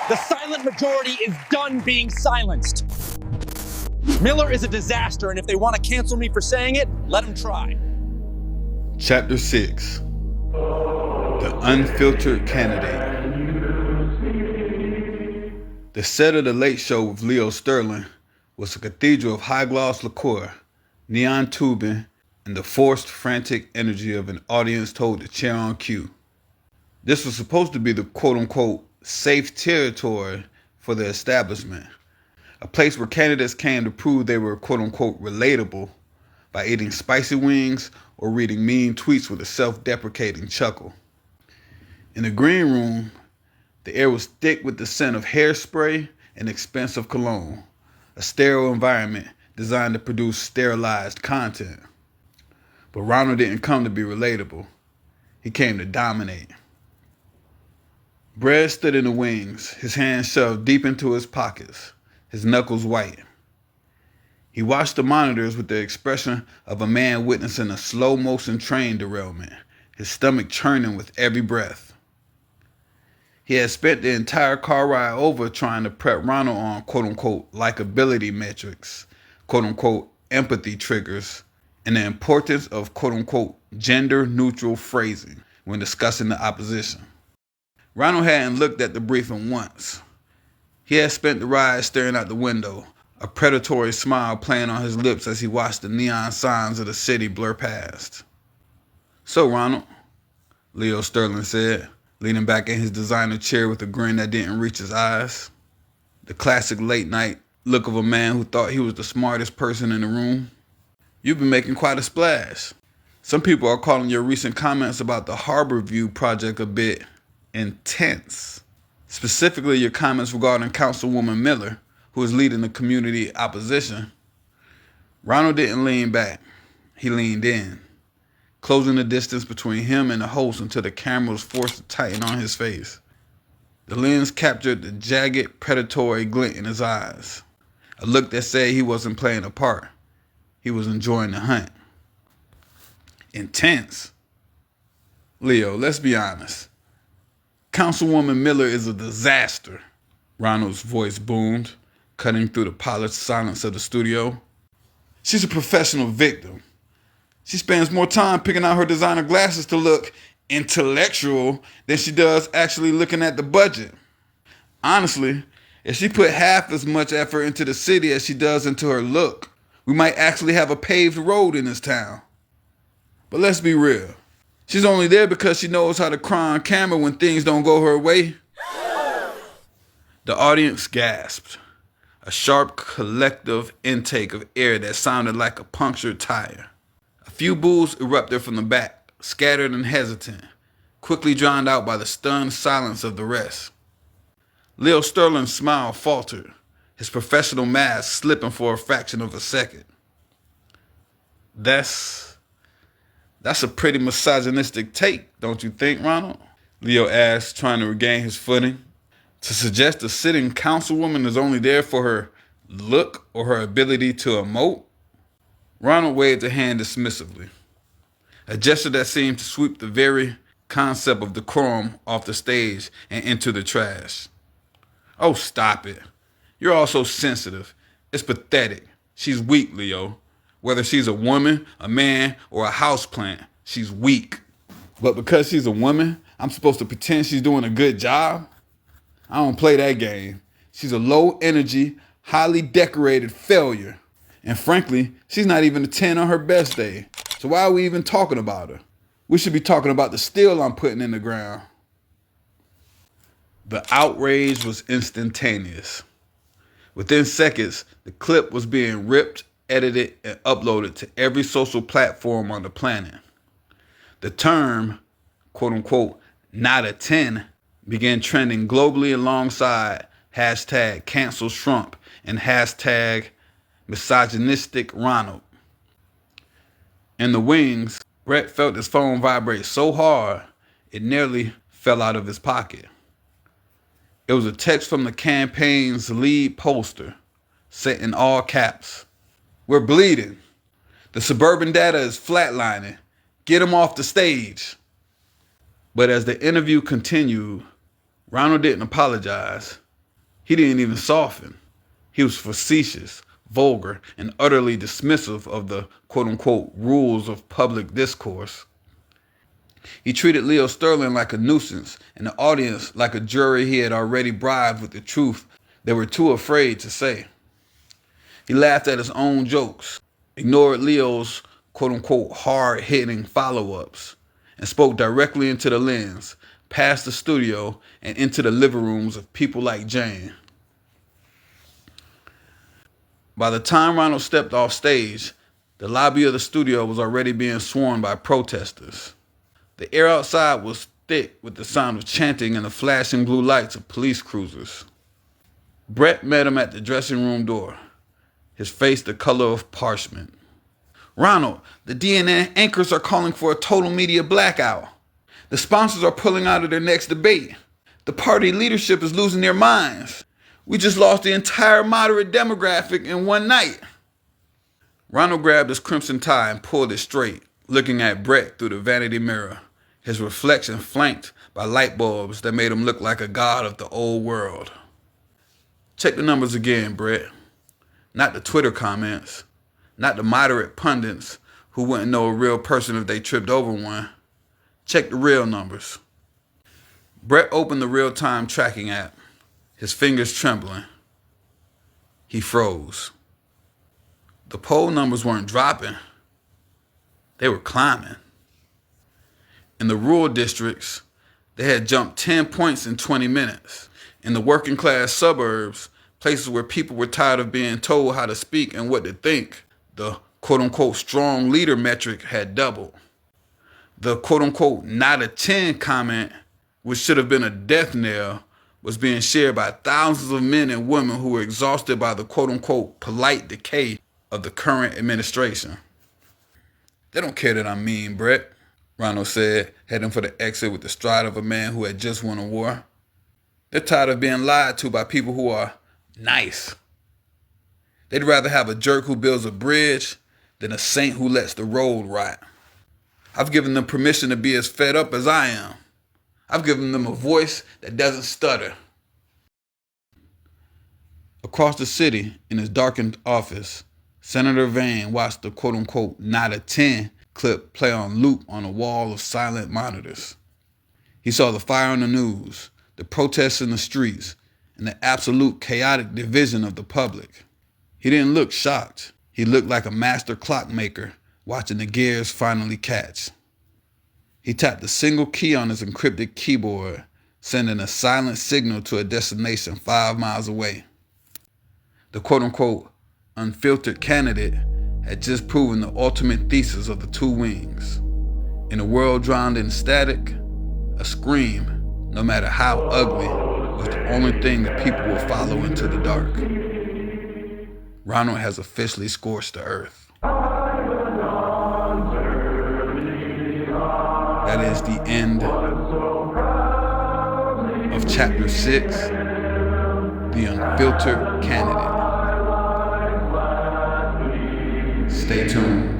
The silent majority is done being silenced. Miller is a disaster, and if they want to cancel me for saying it, let them try. Chapter 6. The Unfiltered Candidate. The set of The Late Show with Leo Sterling was a cathedral of high-gloss liqueur, neon tubing, and the forced, frantic energy of an audience told to cheer on cue. This was supposed to be the quote-unquote safe territory for the establishment, a place where candidates came to prove they were quote-unquote relatable by eating spicy wings or reading mean tweets with a self-deprecating chuckle. In the green room, the air was thick with the scent of hairspray and expensive cologne, a sterile environment designed to produce sterilized content. But Ronald didn't come to be relatable. He came to dominate. Brad stood in the wings, his hands shoved deep into his pockets, his knuckles white. He watched the monitors with the expression of a man witnessing a slow-motion train derailment, his stomach churning with every breath. He had spent the entire car ride over trying to prep Ronald on quote-unquote likability metrics, quote-unquote empathy triggers, and the importance of quote-unquote gender-neutral phrasing when discussing the opposition. Ronald hadn't looked at the briefing once. He had spent the ride staring out the window, a predatory smile playing on his lips as he watched the neon signs of the city blur past. "So, Ronald," Leo Sterling said, leaning back in his designer chair with a grin that didn't reach his eyes. The classic late-night look of a man who thought he was the smartest person in the room. "You've been making quite a splash. Some people are calling your recent comments about the Harbor View project a bit intense. Specifically, your comments regarding Councilwoman Miller, who is leading the community opposition." Ronald didn't lean back. He leaned in, closing the distance between him and the host until the camera was forced to tighten on his face. The lens captured the jagged, predatory glint in his eyes, a look that said he wasn't playing a part. He was enjoying the hunt. "Intense? Leo, let's be honest. Councilwoman Miller is a disaster," Ronald's voice boomed, cutting through the polished silence of the studio. "She's a professional victim. She spends more time picking out her designer glasses to look intellectual than she does actually looking at the budget. Honestly, if she put half as much effort into the city as she does into her look, we might actually have a paved road in this town. But let's be real. She's only there because she knows how to cry on camera when things don't go her way." The audience gasped, a sharp collective intake of air that sounded like a punctured tire. A few boos erupted from the back, scattered and hesitant, quickly drowned out by the stunned silence of the rest. Leo Sterling's smile faltered, his professional mask slipping for a fraction of a second. That's a pretty misogynistic take, don't you think, Ronald?" Leo asked, trying to regain his footing. "To suggest a sitting councilwoman is only there for her look or her ability to emote?" Ronald waved a hand dismissively, a gesture that seemed to sweep the very concept of decorum off the stage and into the trash. "Oh, stop it. You're all so sensitive. It's pathetic. She's weak, Leo. Whether she's a woman, a man, or a houseplant, she's weak. But because she's a woman, I'm supposed to pretend she's doing a good job? I don't play that game. She's a low-energy, highly decorated failure. And frankly, she's not even a 10 on her best day. So why are we even talking about her? We should be talking about the steel I'm putting in the ground." The outrage was instantaneous. Within seconds, the clip was being ripped, edited, and uploaded to every social platform on the planet. The term, quote-unquote, not a 10, began trending globally alongside hashtag cancel Trump and hashtag misogynistic Ronald. In the wings, Brett felt his phone vibrate so hard, it nearly fell out of his pocket. It was a text from the campaign's lead poster, set in all caps. "We're bleeding. The suburban data is flatlining. Get him off the stage." But as the interview continued, Ronald didn't apologize. He didn't even soften. He was facetious, vulgar, and utterly dismissive of the quote-unquote rules of public discourse. He treated Leo Sterling like a nuisance and the audience like a jury he had already bribed with the truth they were too afraid to say. He laughed at his own jokes, ignored Leo's quote-unquote hard-hitting follow-ups, and spoke directly into the lens, past the studio, and into the living rooms of people like Jane. By the time Ronald stepped off stage, the lobby of the studio was already being swarmed by protesters. The air outside was thick with the sound of chanting and the flashing blue lights of police cruisers. Brett met him at the dressing room door, his face the color of parchment. "Ronald, the DNA anchors are calling for a total media blackout. The sponsors are pulling out of their next debate. The party leadership is losing their minds. We just lost the entire moderate demographic in one night." Ronald grabbed his crimson tie and pulled it straight, looking at Brett through the vanity mirror, his reflection flanked by light bulbs that made him look like a god of the old world. "Check the numbers again, Brett. Not the Twitter comments. Not the moderate pundits who wouldn't know a real person if they tripped over one. Check the real numbers." Brett opened the real-time tracking app, his fingers trembling. He froze. The poll numbers weren't dropping. They were climbing. In the rural districts, they had jumped 10 points in 20 minutes. In the working class suburbs, places where people were tired of being told how to speak and what to think, the quote-unquote strong leader metric had doubled. The quote-unquote not a 10 comment, which should have been a death knell, was being shared by thousands of men and women who were exhausted by the quote-unquote polite decay of the current administration. "They don't care that I'm mean, Brett," Ronald said, heading for the exit with the stride of a man who had just won a war. "They're tired of being lied to by people who are nice. They'd rather have a jerk who builds a bridge than a saint who lets the road rot. I've given them permission to be as fed up as I am. I've given them a voice that doesn't stutter." Across the city, in his darkened office, Senator Vane watched the quote-unquote not a 10 clip play on loop on a wall of silent monitors. He saw the fire on the news, the protests in the streets, and the absolute chaotic division of the public. He didn't look shocked. He looked like a master clockmaker watching the gears finally catch. He tapped a single key on his encrypted keyboard, sending a silent signal to a destination 5 miles away. The quote-unquote unfiltered candidate had just proven the ultimate thesis of the two wings. In a world drowned in static, a scream, no matter how ugly, was the only thing that people will follow into the dark. Ronald has officially scorched the earth. That is the end of Chapter 6, The Unfiltered Candidate. Stay tuned.